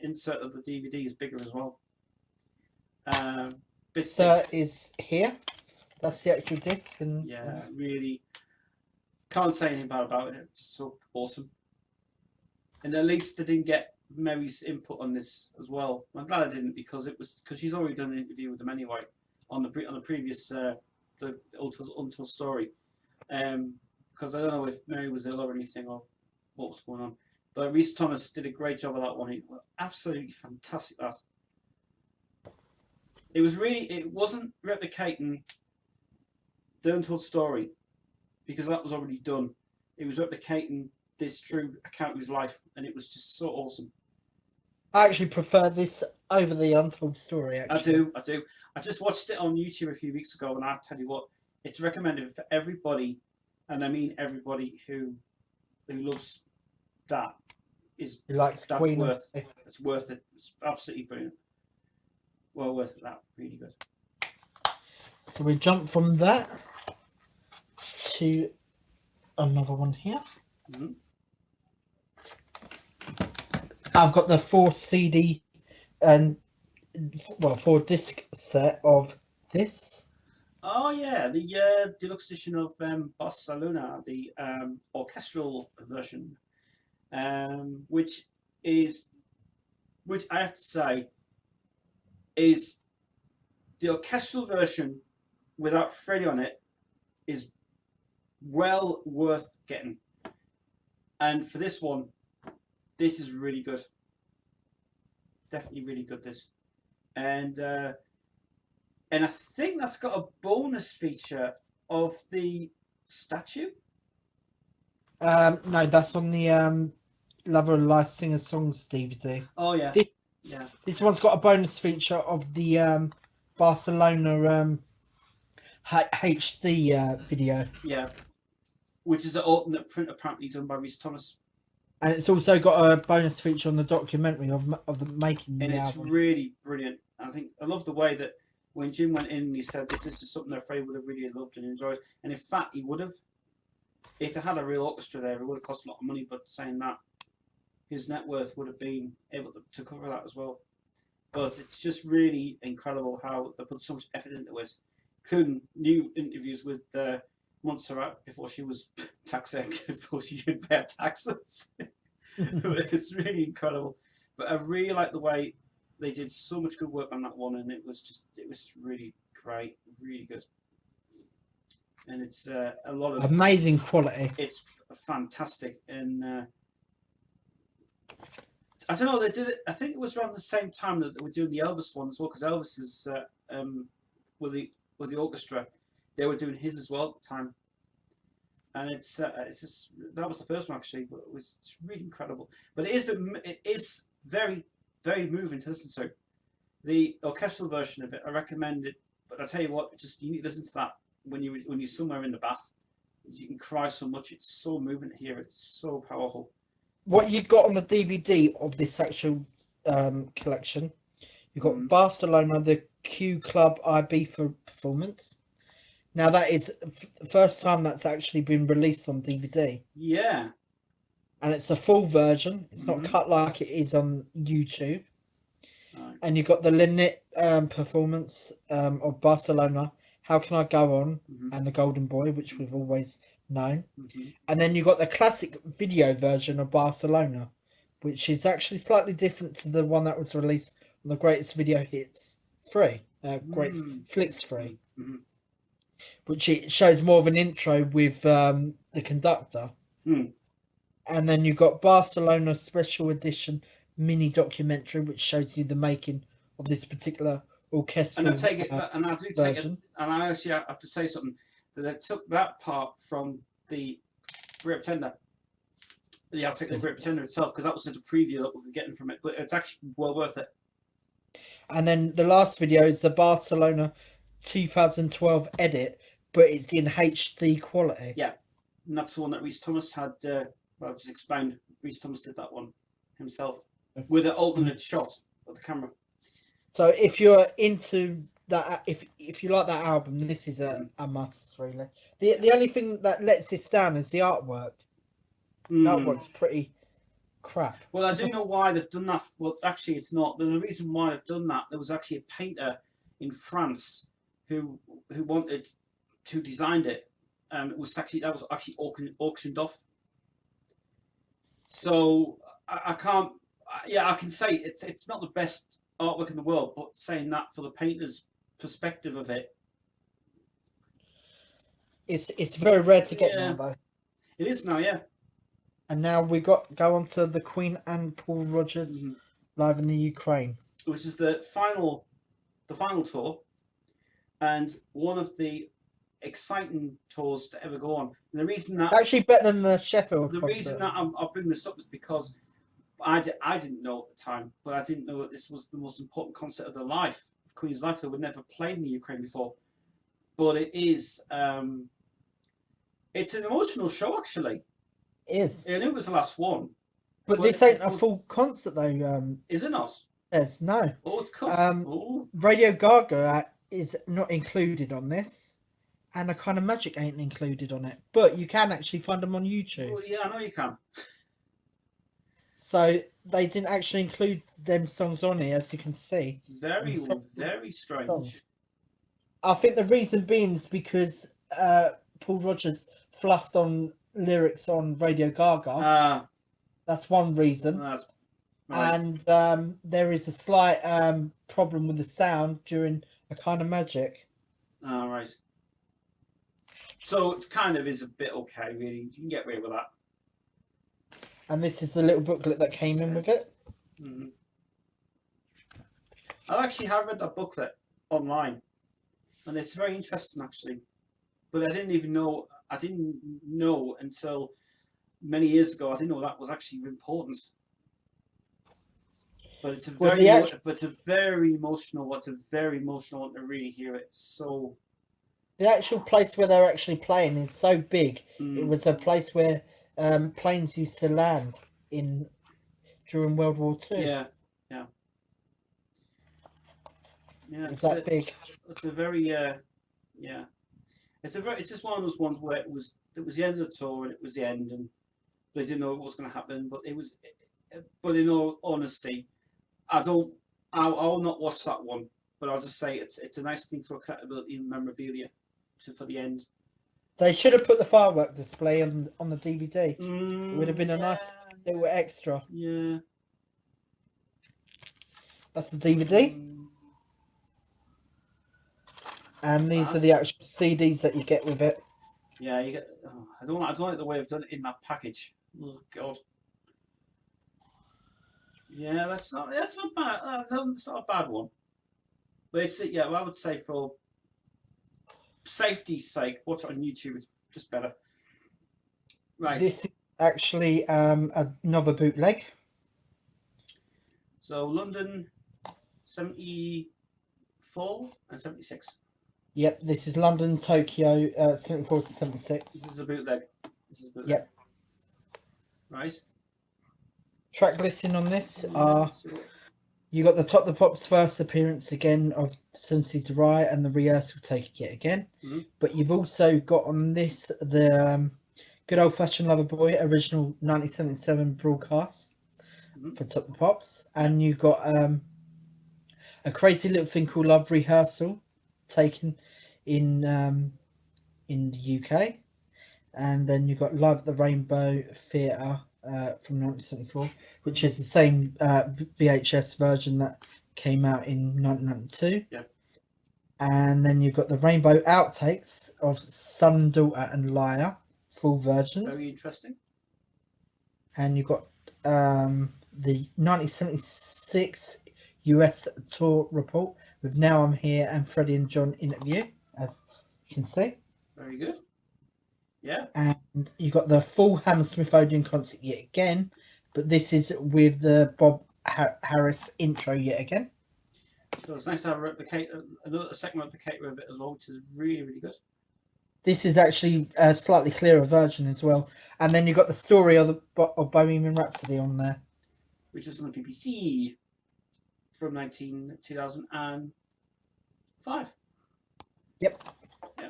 insert of the DVD is bigger as well. Insert is here. That's the actual disc. And yeah, really can't say anything bad about it. It's just so awesome. And at least they didn't get Mary's input on this as well. I'm glad I didn't, because she's already done an interview with them anyway on the previous the Untold story. Because I don't know if Mary was ill or anything or what was going on. But Rhys Thomas did a great job of that one. It was absolutely fantastic. That it wasn't replicating the Untold story, because that was already done. he was replicating this true account of his life, and it was just so awesome. I actually prefer this over the Untold story. Actually, I do. I just watched it on YouTube a few weeks ago, and I tell you what, it's recommended for everybody, and I mean everybody who loves that. He likes that's Queen. It's worth it. It's absolutely brilliant. Well worth it. That really good. So we jump from that to another one here. Mm-hmm. I've got the 4 CD and 4 disc set of this. Oh yeah, the deluxe edition of Barcelona, the orchestral version, which I have to say is the orchestral version without Freddie on it is well worth getting. And for this one, this is really good. Definitely really good, this. And I think that's got a bonus feature of the statue. No, that's on the Lover of Life Singer Songs DVD. Oh yeah. This one's got a bonus feature of the Barcelona HD video. Yeah. Which is an alternate print apparently done by Rhys Thomas. And it's also got a bonus feature on the documentary of the making. And it's really brilliant. I love the way that when Jim went in and he said this is just something that Freddie would have really loved and enjoyed. And in fact, he would have. If they had a real orchestra there, it would have cost a lot of money. But saying that, his net worth would have been able to cover that as well. But it's just really incredible how they put so much effort into it. Including new interviews with Montserrat before she was tax before she didn't pay her taxes. It's really incredible. But I really like the way they did so much good work on that one, and it was really great, really good. And it's a lot of amazing quality. It's fantastic, and I don't know. They did it. I think it was around the same time that they were doing the Elvis one as well, because Elvis is with the orchestra. They were doing his as well at the time, and it's just that was the first one actually, but it was really incredible. But it is very, very moving to listen to. The orchestral version of it, I recommend it. But I tell you what, just you need to listen to that when you're somewhere in the bath. You can cry so much. It's so moving to hear. It's so powerful. What you got on the DVD of this actual collection, you got Barcelona, the Q Club Ibiza performance. Now that is the first time that's actually been released on DVD. Yeah. And it's a full version. It's not cut like it is on YouTube. Right. And you got the Lynette performance of Barcelona, How Can I Go On, and The Golden Boy, which we've always known. And then you got the classic video version of Barcelona, which is actually slightly different to the one that was released on the Greatest Video Hits 3, Greatest Flicks 3, which it shows more of an intro with the conductor. And then you got Barcelona Special Edition mini documentary, which shows you the making of this particular orchestral and I take it, and I do take version. it, and I actually have to say something that I took that part from the Great Pretender. Yeah, I'll take the Great Pretender itself because that was just a preview that we were getting from it, but it's actually well worth it. And then the last video is the Barcelona 2012 edit, but it's in HD quality. Yeah, and that's the one that Rhys Thomas had. Well, just explained. Rhys Thomas did that one himself with an alternate shot of the camera. So if you're into that, if you like that album, this is a must, really. The only thing that lets this down is the artwork. The artwork's pretty crap. Well, I do know why they've done that. Well, actually, it's not. The reason why they've done that, there was actually a painter in France who designed it. It was actually auctioned off. So I can't. Yeah, I can say it's not the best artwork in the world, but saying that for the painter's perspective of it, it's very rare to get now, though. It is now, yeah. And now we go on to the Queen and Paul Rogers live in the Ukraine, which is the final tour, and one of the exciting tours to ever go on. And the reason that actually better than the Sheffield. The reason that I'll bring this up is because I didn't know at the time, but I didn't know that this was the most important concert of their life, Queen's life. They were never played in the Ukraine before, but it is. It's an emotional show, actually. It is. And it was the last one. But this ain't a full concert, though. Is it not? Yes, no. Oh, it's Radio Gaga is not included on this, and A Kind of Magic ain't included on it. But you can actually find them on YouTube. Well, yeah, I know you can. So they didn't actually include them songs on here, as you can see. Very strange. Songs. I think the reason being is because Paul Rodgers fluffed on lyrics on Radio Gaga. That's one reason. That's right. And there is a slight problem with the sound during A Kind of Magic. Oh, right. So it kind of is a bit okay, really. You can get away with that. And this is the little booklet that came in with it. Mm-hmm. I actually have read that booklet online, and it's very interesting, actually. But I didn't know until many years ago. I didn't know that was actually important. But it's a very emotional. It's a very emotional one to really hear it. So the actual place where they're actually playing is so big. It was a place where planes used to land in during World War II. Yeah. It's that big. It's a very It's just one of those ones where it was the end of the tour and it was the end, and they didn't know what was going to happen. But it was. But in all honesty, I will not watch that one. But I'll just say it's a nice thing for collectability and memorabilia for the end. They should have put the firework display on the DVD. It would have been a nice little extra. Yeah. That's the DVD. And these are the actual CDs that you get with it. Yeah, you get. Oh, I don't like the way I've done it in that package. Oh God. Yeah, that's not bad. That's not a bad one. But I would say for safety's sake, watch it on YouTube. It's just better. Right. This is actually another bootleg. So London, 74 and 76. Yep, this is London, Tokyo, 74 to 76. This is a bootleg. Yep. Right. Track listing on this are you got the Top the Pops first appearance again of Sunday to Riot and the rehearsal Take It Again. But you've also got on this the Good Old Fashioned Lover Boy original 1977 broadcast for Top the Pops, and you got a Crazy Little Thing Called Love rehearsal taken in the UK, and then you got Live at the Rainbow Theatre from 1974, which is the same VHS version that came out in 1992. Yeah. And then you've got the Rainbow Outtakes of Son, Daughter and Liar, full versions. Very interesting. And you've got the 1976 US tour report with Now I'm Here and Freddie and John interview, as you can see. Very good. Yeah. And you got the full Hammersmith Odeon concert yet again, but this is with the Bob Harris intro yet again. So it's nice to have a second replicator of it as well, which is really, really good. This is actually a slightly clearer version as well. And then you got the story of Bohemian Rhapsody on there, which is on the BBC from 2005. Yep. Yeah.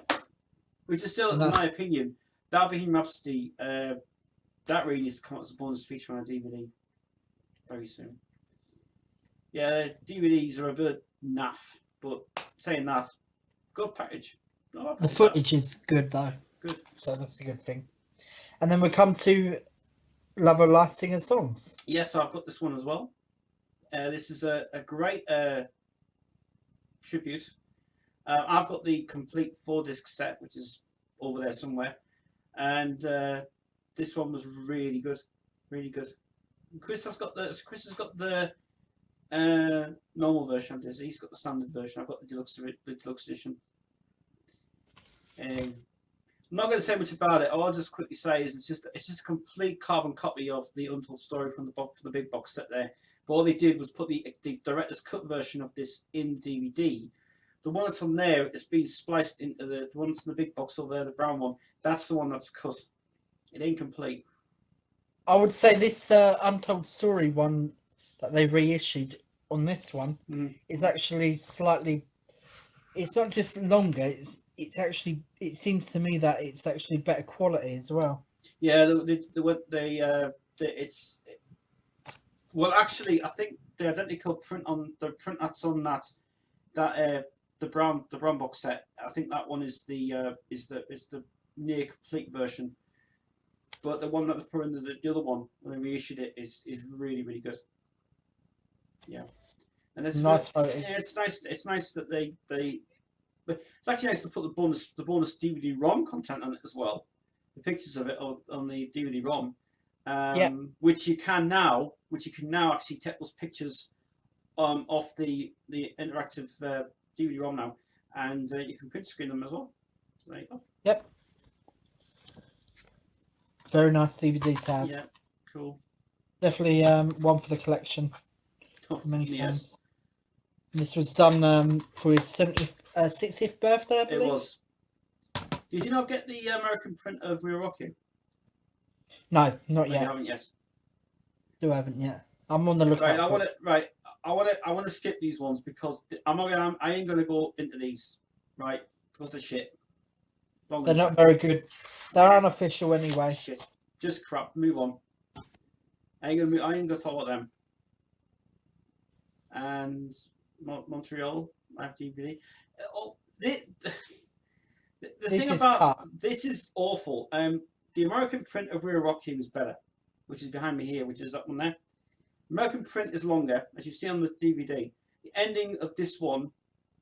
Which is still, in my opinion, that Bohemian Rhapsody, that really needs to come up as a bonus feature on a DVD very soon. Yeah, DVDs are a bit naff, but saying that, good package. The footage is good though. Good. So that's a good thing. And then we come to Love of Life Singer Songs. Yes, I've got this one as well. This is a great tribute. I've got the complete 4-disc set, which is over there somewhere. And this one was really good. Really good. Chris has got the normal version of this. He's got the standard version. I've got the deluxe edition. I'm not going to say much about it. All I'll just quickly say is it's just a complete carbon copy of the Untold story from the big box set there. But all they did was put the director's cut version of this in DVD. The one that's on there is being spliced into the one that's in the big box over there, the brown one. That's the one that's cut. It ain't complete. I would say this Untold Story one that they reissued on this one is actually slightly. It's not just longer. It's actually. It seems to me that it's actually better quality as well. Yeah, it's. Well, actually, I think the identical print that's on that the brown box set. I think that one is the near complete version. But the one that they put in the other one when they reissued it is really, really good. Yeah, and it's nice. It's nice. It's nice that they. But it's actually nice to put the bonus DVD-ROM content on it as well. The pictures of it on the DVD-ROM, which you can now actually take those pictures off the interactive DVD-ROM now, and you can print screen them as well. So there you go. Yep. Very nice DVD to have. Yeah, cool. Definitely one for the collection. For many fans. This was done for his 60th birthday, I believe. It was. Did you not get the American print of We Will Rock You? No, not yet. You haven't yet. Still haven't yet. I'm on the lookout. I want to skip these ones because I ain't gonna go into these, right? Because they're shit. They're not very good. They're unofficial anyway. Shit. Just crap. Move on. I ain't gonna talk about them. And Montreal, I have DVD. The thing about this is awful. The American print of We Will Rock You is better, which is behind me here, which is that one there. American print is longer, as you see on the DVD. The ending of this one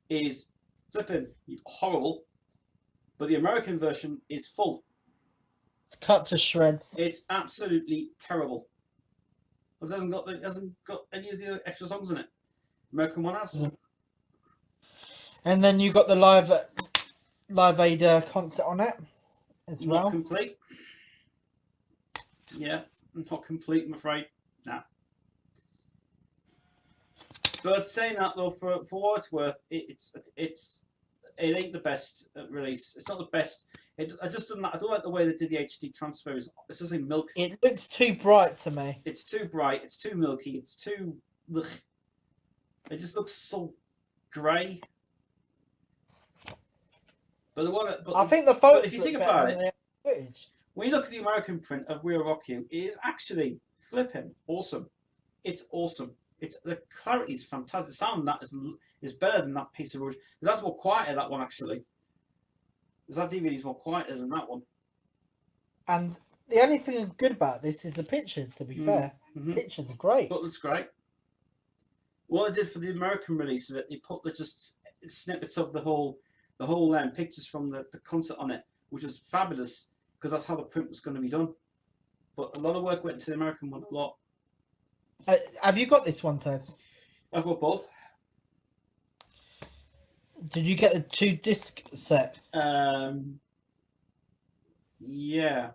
is flipping horrible, but the American version is full. It's cut to shreds. It's absolutely terrible. It hasn't got any of the extra songs in it. American one has. And then you got the Live Aid concert on it as well. Not complete. Yeah, not complete, I'm afraid. Nah. But saying that though, for what it's worth, it ain't the best release. It's not the best. I don't like the way they did the HD transfer. It's just like milk. It looks too bright to me. It's too bright. It's too milky. It's too. Ugh. It just looks so grey. I think the photos. But if you think about it, when you look at the American print of We Will Rock You, it is actually flipping awesome. It's awesome. The clarity is fantastic. The sound on that is better than that piece of rouge. That's more quieter, that one actually. Because that DVD is more quieter than that one. And the only thing good about this is the pictures. To be fair, pictures are great. But it's great. What I did for the American release of it, they put just snippets of the whole pictures from the concert on it, which was fabulous because that's how the print was going to be done. But a lot of work went into the American one. A lot. Have you got this one, Ted? I've got both. Did you get the 2-disc set? Yeah.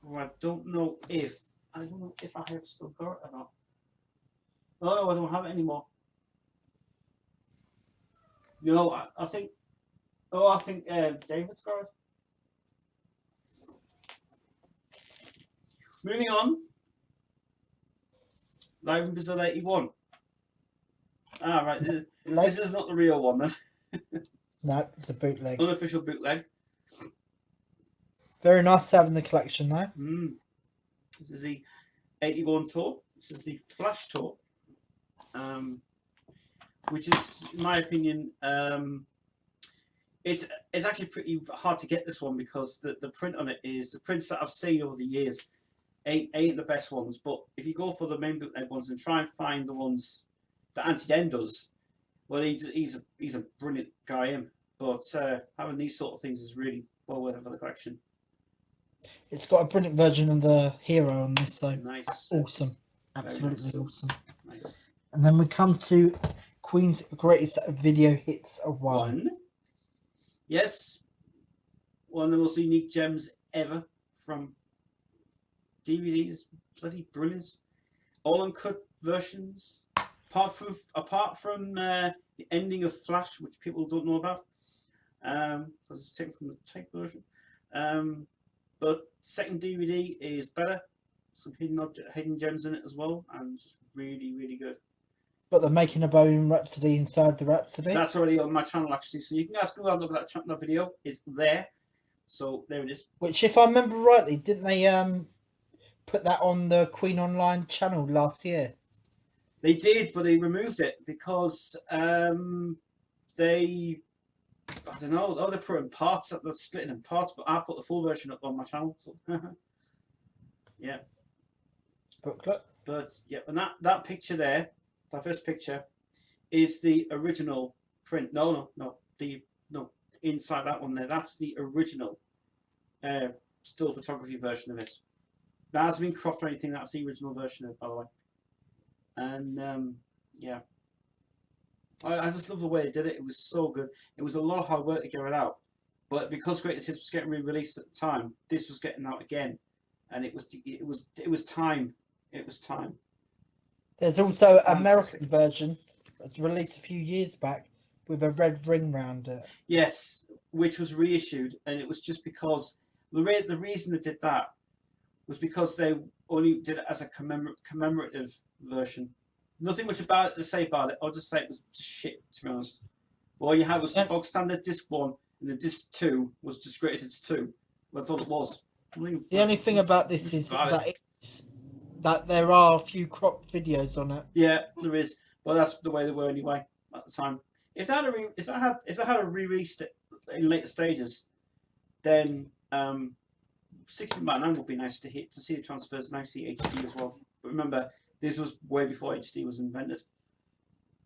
Well, I don't know if I have still got it or not. Oh no, I don't have it anymore. You know, I think David's got it. Moving on. Live in Brazil 81. Ah, right. This is not the real one then. No, it's a bootleg. Unofficial bootleg. Very nice to have in the collection though. This is the 81 tour. This is the Flash tour. Which is, in my opinion, it's actually pretty hard to get this one because the print on it is the prints that I've seen over the years ain't the best ones. But if you go for the main bootleg ones and try and find the ones that Anti-Den does, well, he's a brilliant guy, him. But having these sort of things is really well worth it for the collection. It's got a brilliant version of the Hero on this, though. Nice. Awesome. Absolutely awesome. Nice. And then we come to Queen's greatest video hits of one. Yes. One of the most unique gems ever from DVDs. Bloody brilliance. All uncut versions. Apart from the ending of Flash, which people don't know about, because it's taken from the tape version. But second DVD is better. Some hidden gems in it as well, and just really, really good. But they're making a Bohemian Rhapsody inside the Rhapsody. That's already on my channel actually, so you can guys go and look at that video. It's there. So there it is. Which, if I remember rightly, didn't they put that on the Queen Online channel last year? They did, but they removed it because they, I don't know, they're putting parts, they're splitting in parts, but I put the full version up on my channel. So yeah. Booklet. But yeah, and that picture there, that first picture, is the original print. No, inside that one there, that's the original still photography version of it. That hasn't been cropped or anything. That's the original version of it, by the way. And yeah, I just love the way they did it. It was so good. It was a lot of hard work to get it out, but because Greatest Hits was getting re-released at the time, this was getting out again, and it was time. It was time. There's also an American version that's released a few years back with a red ring round it. Yes, which was reissued, and it was just because the reason they did that was because they only did it as a commemorative version. Nothing much about it to say about it. I'll just say it was shit, to be honest. All you had was the bog standard disc 1, and the disc 2 was just Greatest Hits 2. That's all it was. The only thing about this is that there are a few cropped videos on it. Yeah, there is. But that's the way they were anyway at the time. If they had released it in later stages, then 16:9 would be nice to see the transfers, and I see HD as well. But remember, this was way before HD was invented.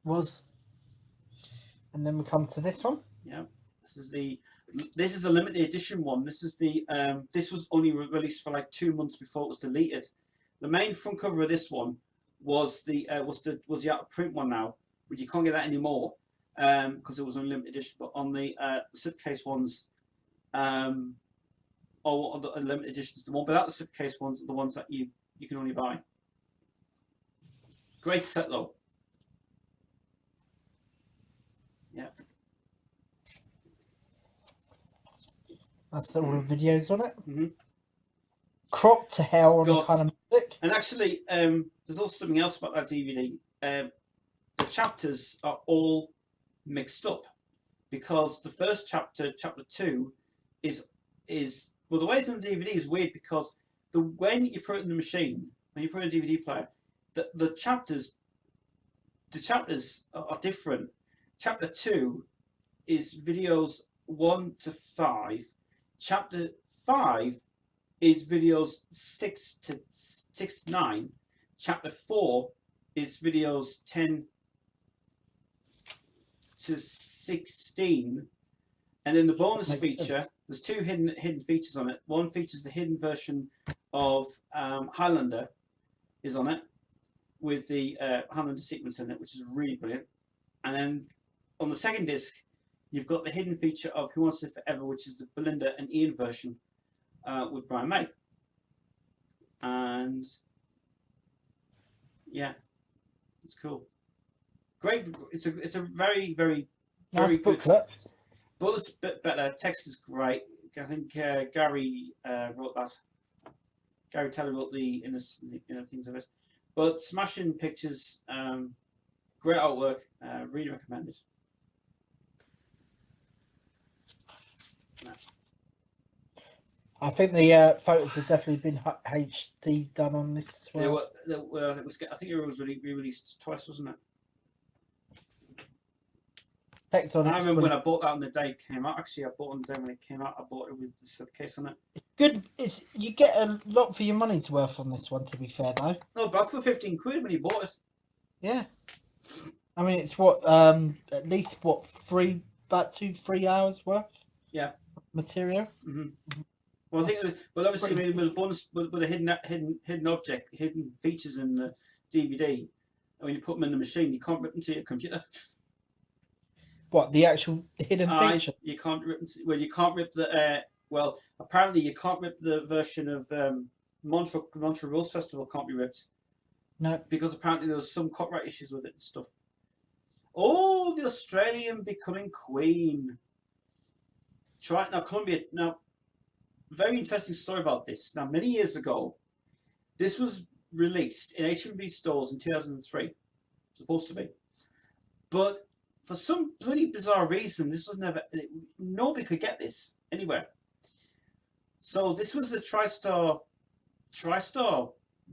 And then we come to this one. Yeah, this is a limited edition one. This is this was only released for like 2 months before it was deleted. The main front cover of this one was the out of print one now, but you can't get that anymore because it was only limited edition. But on the slipcase ones, or the limited editions, the one without the slipcase ones are the ones that you can only buy. Great set though. Yeah. That's all the videos on it. Mm-hmm. Cropped to hell on the kind of music. And actually, there's also something else about that DVD. The chapters are all mixed up because the first chapter, chapter 2, is well, the way it's on the DVD is weird because when you put it in the machine, when you put it in a DVD player, the chapters are different. Chapter 2 is videos 1 to 5. Chapter 5 is videos 6 to 9. Chapter 4 is videos 10 to 16. And then the bonus feature, there's 2 hidden features on it. One features the hidden version of Highlander is on it, with the Highlander sequence in it, which is really brilliant. And then on the second disc, you've got the hidden feature of Who Wants to Live Forever, which is the Belinda and Ian version with Brian May. And yeah, it's cool. Great. It's a very, very, nice very good booklet. Bullet's a bit better. Text is great. I think Gary wrote that. Gary Taylor wrote the inner things of it. But smashing pictures, great artwork. Really recommend it. No. I think the photos have definitely been HD done on this as well. I think it was re-released twice, wasn't it? Text on I remember when I bought that on the day it came out. Actually, I bought it on the day when it came out. I bought it with the slipcase on it. It's good. You get a lot for your money's worth on this one, to be fair, though. No, but for 15 quid when you bought it. Yeah. I mean, it's at least about 2-3 hours worth. Yeah. Material. Mm-hmm. Well, I think, obviously, with a bonus, with a hidden object, hidden features in the DVD, when you put them in the machine, you can't rip them to your computer. What, the actual hidden feature? You can't rip. Well, you can't rip the. Well, apparently you can't rip the version of Montreal Rose Festival. Can't be ripped. No. Because apparently there was some copyright issues with it and stuff. Oh, the Australian becoming queen. Try now, Colombia. Now, very interesting story about this. Now, many years ago, this was released in H&B stores in 2003. Supposed to be, but for some bloody bizarre reason, this was never. Nobody could get this anywhere. So this was a TriStar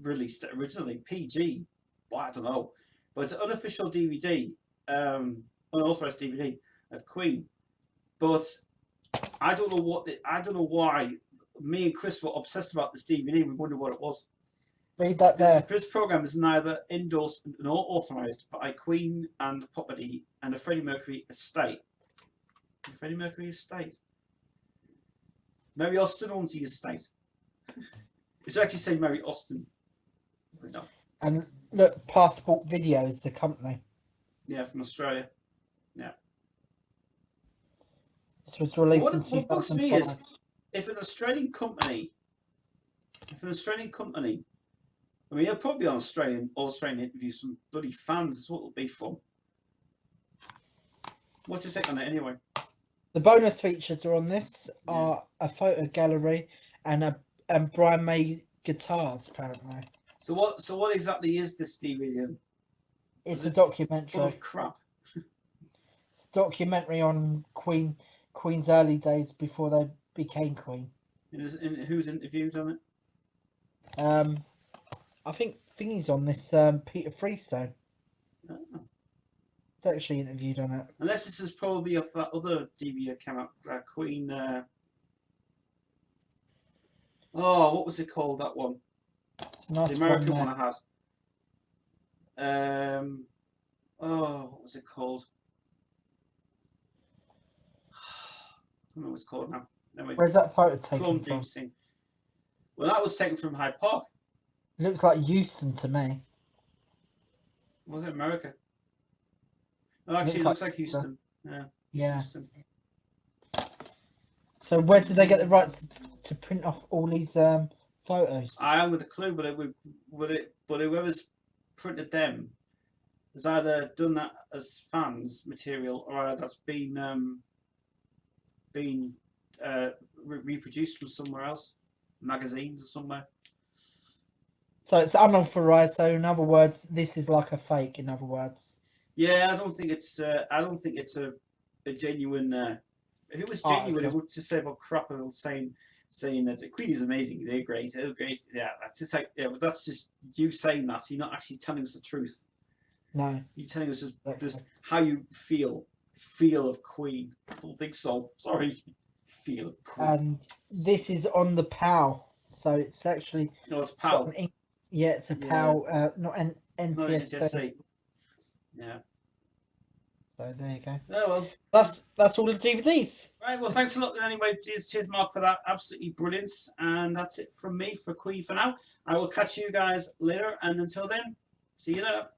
released it originally, PG. Well, I don't know, but it's an unofficial DVD, unauthorized DVD of Queen. But I don't know why. Me and Chris were obsessed about this DVD. We wondered what it was. Read that there. This program is neither endorsed nor authorized by Queen and property and the Freddie Mercury estate. Freddie Mercury estate. Mary Austin owns the estate. It should actually say Mary Austin. No. And look, Passport Video is the company. Yeah, from Australia. Yeah. This was released in What bugs me 2005. is if an Australian company, I mean, he'll probably on Australian interview some bloody fans. Is what it'll be from. What do you think on it anyway? The bonus features are on this are a photo gallery and Brian May guitars apparently. So what exactly is this DVD? It's a documentary. Full of crap. It's a documentary on Queen's early days before they became Queen. Who's interviewed on it? I think Thingy's on this, Peter Freestone. Oh. It's actually interviewed on it. Unless this is probably off that other DVD that came out, Queen. What was it called? That one, Nice, the American one I had. What was it called? I don't know what it's called now. Anyway, where's that photo taken from? Well, that was taken from Hyde Park. It looks like Houston to me. Was it America? Oh, actually, it looks like Houston. Yeah. Yeah. Houston. So where did they get the rights to print off all these photos? I haven't got a clue, but whoever's printed them has either done that as fans material or that's been reproduced from somewhere else, magazines or somewhere. So it's unauthorized. So in other words, this is like a fake. In other words. Yeah, I don't think it's a genuine. If it was genuine, it would just say about crap about saying that Queen is amazing. They're great. They're great. Yeah, that's just like but that's just you saying that. You're not actually telling us the truth. No. You're telling us just how you feel of Queen. I don't think so. Sorry. Feel of Queen. And this is on the PAL. So it's actually. No, it's PAL. It's a PAL, not an NTSC. Not NTSC. Yeah. So there you go. Oh well. That's all the DVDs. Right. Well, thanks a lot. Anyway, cheers, Mark, for that. Absolutely brilliant. And that's it from me for Queen for now. I will catch you guys later. And until then, see you later.